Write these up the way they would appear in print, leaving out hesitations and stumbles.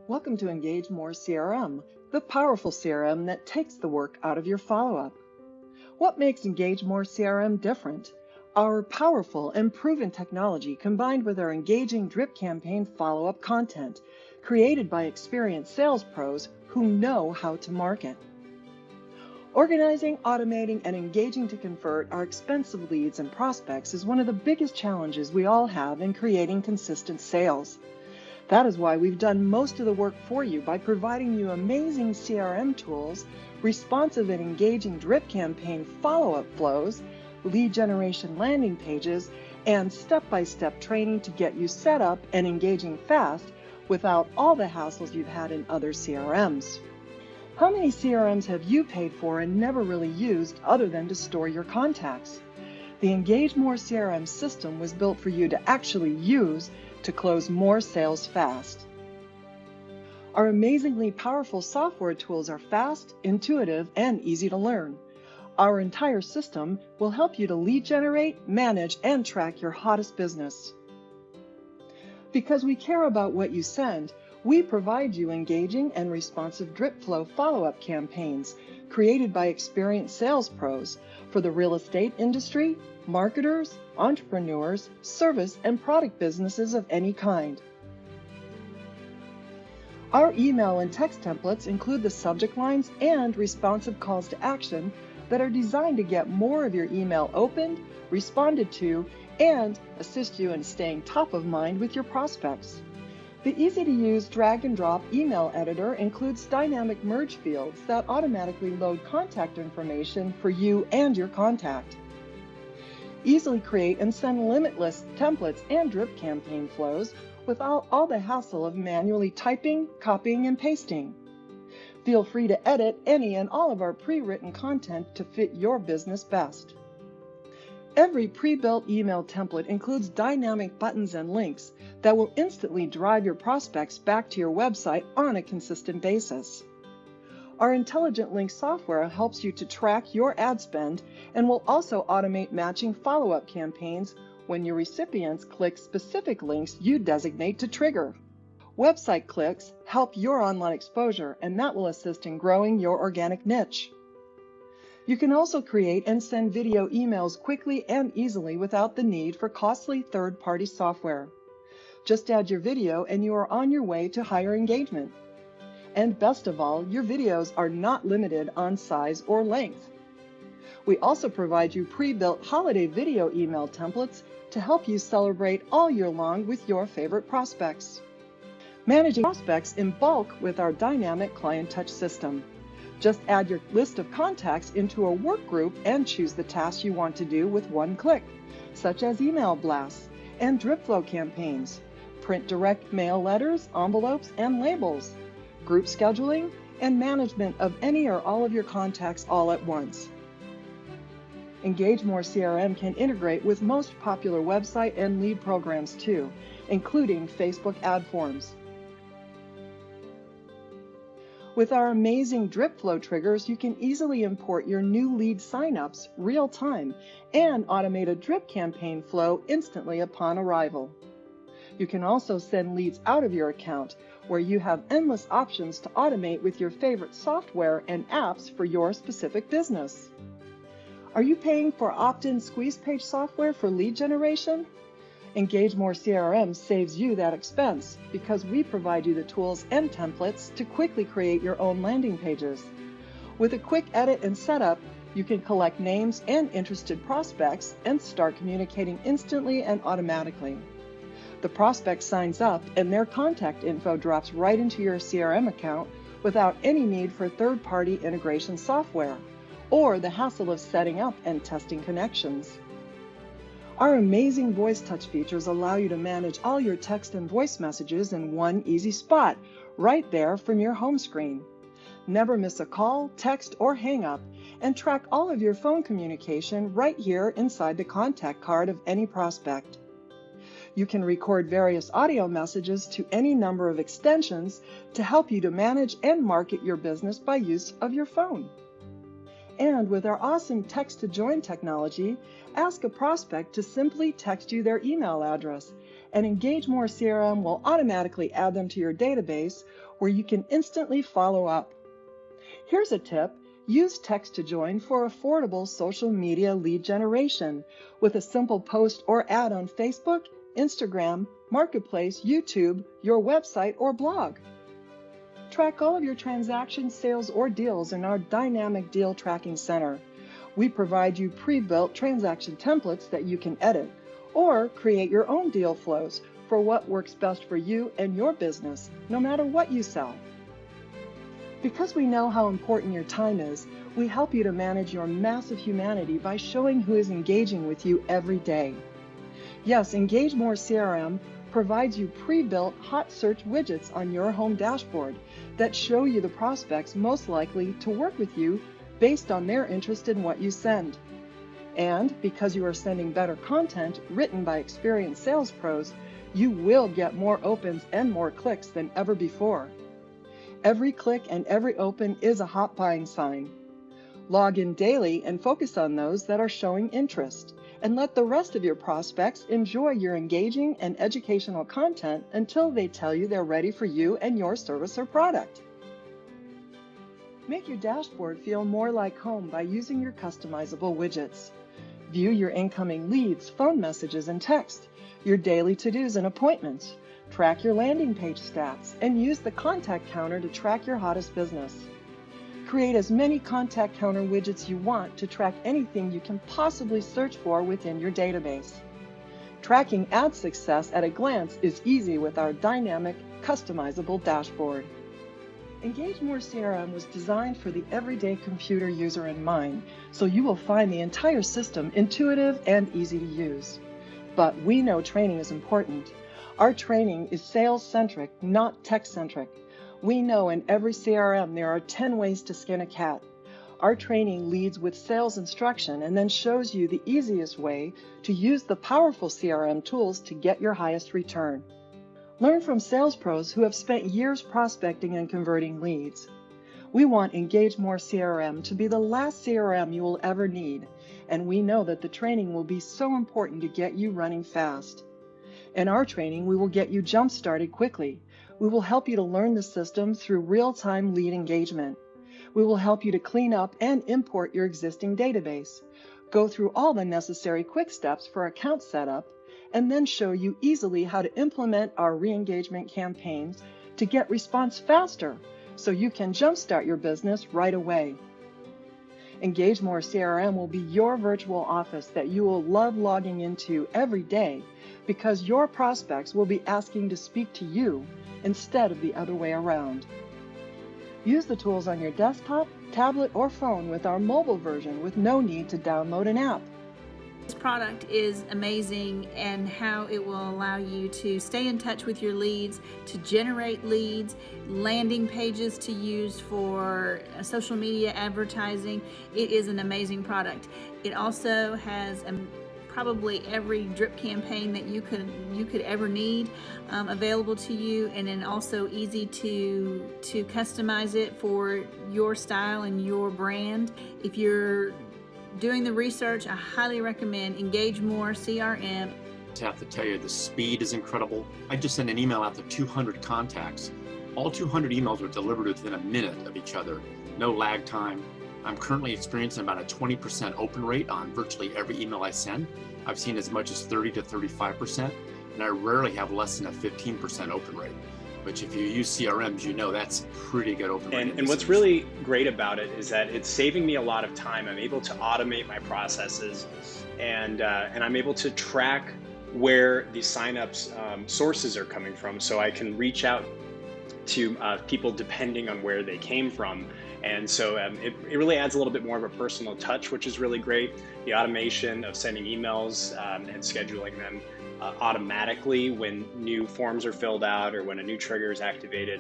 Welcome to EngageMore CRM, the powerful CRM that takes the work out of your follow-up. What makes EngageMore CRM different? Our powerful and proven technology combined with our engaging drip campaign follow-up content, created by experienced sales pros who know how to market. Organizing, automating, and engaging to convert our expensive leads and prospects is one of the biggest challenges we all have in creating consistent sales. That is why we've done most of the work for you by providing you amazing CRM tools, responsive and engaging drip campaign follow-up flows, lead generation landing pages, and step-by-step training to get you set up and engaging fast without all the hassles you've had in other CRMs. How many CRMs have you paid for and never really used other than to store your contacts? The EngageMore CRM system was built for you to actually use to close more sales fast. Our amazingly powerful software tools are fast, intuitive, and easy to learn. Our entire system will help you to lead generate, manage, and track your hottest business. Because we care about what you send, we provide you engaging and responsive drip flow follow-up campaigns created by experienced sales pros for the real estate industry, marketers, entrepreneurs, service, and product businesses of any kind. Our email and text templates include the subject lines and responsive calls to action that are designed to get more of your email opened, responded to, and assist you in staying top of mind with your prospects. The easy-to-use drag-and-drop email editor includes dynamic merge fields that automatically load contact information for you and your contact. Easily create and send limitless templates and drip campaign flows without all the hassle of manually typing, copying, and pasting. Feel free to edit any and all of our pre-written content to fit your business best. Every pre-built email template includes dynamic buttons and links that will instantly drive your prospects back to your website on a consistent basis. Our intelligent link software helps you to track your ad spend and will also automate matching follow-up campaigns when your recipients click specific links you designate to trigger. Website clicks help your online exposure, and that will assist in growing your organic niche. You can also create and send video emails quickly and easily without the need for costly third-party software. Just add your video and you are on your way to higher engagement. And best of all, your videos are not limited on size or length. We also provide you pre-built holiday video email templates to help you celebrate all year long with your favorite prospects. Managing prospects in bulk with our dynamic client touch system. Just add your list of contacts into a work group and choose the tasks you want to do with one click, such as email blasts and drip flow campaigns, print direct mail letters, envelopes, and labels, group scheduling, and management of any or all of your contacts all at once. EngageMore CRM can integrate with most popular website and lead programs too, including Facebook ad forms. With our amazing drip flow triggers, you can easily import your new lead signups real time and automate a drip campaign flow instantly upon arrival. You can also send leads out of your account, where you have endless options to automate with your favorite software and apps for your specific business. Are you paying for opt-in squeeze page software for lead generation? EngageMore CRM saves you that expense because we provide you the tools and templates to quickly create your own landing pages. With a quick edit and setup, you can collect names and interested prospects and start communicating instantly and automatically. The prospect signs up and their contact info drops right into your CRM account without any need for third-party integration software or the hassle of setting up and testing connections. Our amazing voice touch features allow you to manage all your text and voice messages in one easy spot, right there from your home screen. Never miss a call, text, or hang up, and track all of your phone communication right here inside the contact card of any prospect. You can record various audio messages to any number of extensions to help you to manage and market your business by use of your phone. And with our awesome text-to-join technology, ask a prospect to simply text you their email address, and EngageMore CRM will automatically add them to your database where you can instantly follow up. Here's a tip. Use text to join for affordable social media lead generation with a simple post or ad on Facebook, Instagram, Marketplace, YouTube, your website, or blog. Track all of your transactions, sales, or deals in our dynamic deal tracking center. We provide you pre-built transaction templates that you can edit or create your own deal flows for what works best for you and your business, no matter what you sell. Because we know how important your time is, we help you to manage your massive humanity by showing who is engaging with you every day. Yes, EngageMore CRM provides you pre-built hot search widgets on your home dashboard that show you the prospects most likely to work with you based on their interest in what you send. And because you are sending better content written by experienced sales pros, you will get more opens and more clicks than ever before. Every click and every open is a hot buying sign. Log in daily and focus on those that are showing interest, and let the rest of your prospects enjoy your engaging and educational content until they tell you they're ready for you and your service or product. Make your dashboard feel more like home by using your customizable widgets. View your incoming leads, phone messages, and text, your daily to-dos and appointments. Track your landing page stats, and use the contact counter to track your hottest business. Create as many contact counter widgets you want to track anything you can possibly search for within your database. Tracking ad success at a glance is easy with our dynamic, customizable dashboard. EngageMore CRM was designed for the everyday computer user in mind, so you will find the entire system intuitive and easy to use. But we know training is important. Our training is sales-centric, not tech-centric. We know in every CRM there are 10 ways to skin a cat. Our training leads with sales instruction and then shows you the easiest way to use the powerful CRM tools to get your highest return. Learn from sales pros who have spent years prospecting and converting leads. We want EngageMore CRM to be the last CRM you will ever need, and we know that the training will be so important to get you running fast. In our training, we will get you jump-started quickly. We will help you to learn the system through real-time lead engagement. We will help you to clean up and import your existing database, go through all the necessary quick steps for account setup, and then show you easily how to implement our re-engagement campaigns to get response faster so you can jumpstart your business right away. EngageMore CRM will be your virtual office that you will love logging into every day because your prospects will be asking to speak to you instead of the other way around. Use the tools on your desktop, tablet, or phone with our mobile version with no need to download an app. This product is amazing and how it will allow you to stay in touch with your leads, to generate leads, landing pages to use for social media advertising. It is an amazing product. It also has probably every drip campaign that you could ever need available to you, and then also easy to customize it for your style and your brand. If you're doing the research, I highly recommend EngageMore CRM. I have to tell you, the speed is incredible. I just sent an email out to 200 contacts. All 200 emails were delivered within a minute of each other. No lag time. I'm currently experiencing about a 20% open rate on virtually every email I send. I've seen as much as 30 to 35%, and I rarely have less than a 15% open rate. Which if you use CRMs, you know that's pretty good open rate. And what's really great about it is that it's saving me a lot of time. I'm able to automate my processes, and I'm able to track where the signups sources are coming from, so I can reach out to people depending on where they came from. And so it really adds a little bit more of a personal touch, which is really great. The automation of sending emails and scheduling them automatically when new forms are filled out or when a new trigger is activated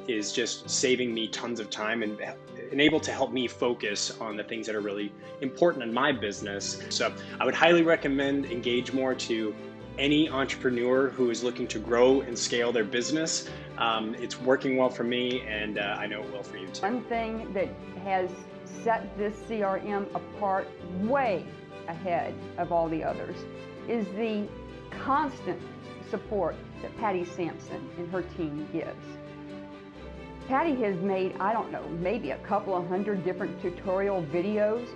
is just saving me tons of time and able to help me focus on the things that are really important in my business. So I would highly recommend EngageMore to any entrepreneur who is looking to grow and scale their business. It's working well for me, and I know it will for you too. One thing that has set this CRM apart way ahead of all the others is the constant support that Patti Sampson and her team gives. Patty has made, I don't know, maybe a couple of hundred different tutorial videos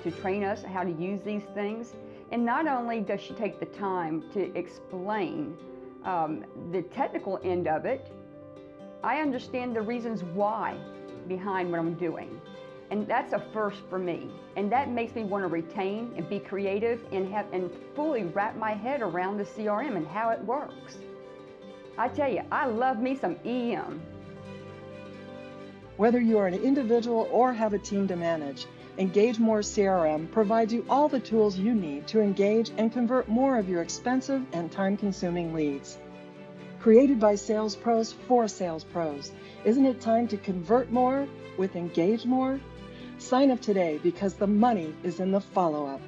to train us how to use these things. And not only does she take the time to explain the technical end of it, I understand the reasons why behind what I'm doing. And that's a first for me. And that makes me want to retain and be creative and fully wrap my head around the CRM and how it works. I tell you, I love me some EM. Whether you are an individual or have a team to manage, EngageMore CRM provides you all the tools you need to engage and convert more of your expensive and time-consuming leads. Created by sales pros for sales pros, isn't it time to convert more with EngageMore? Sign up today because the money is in the follow-up.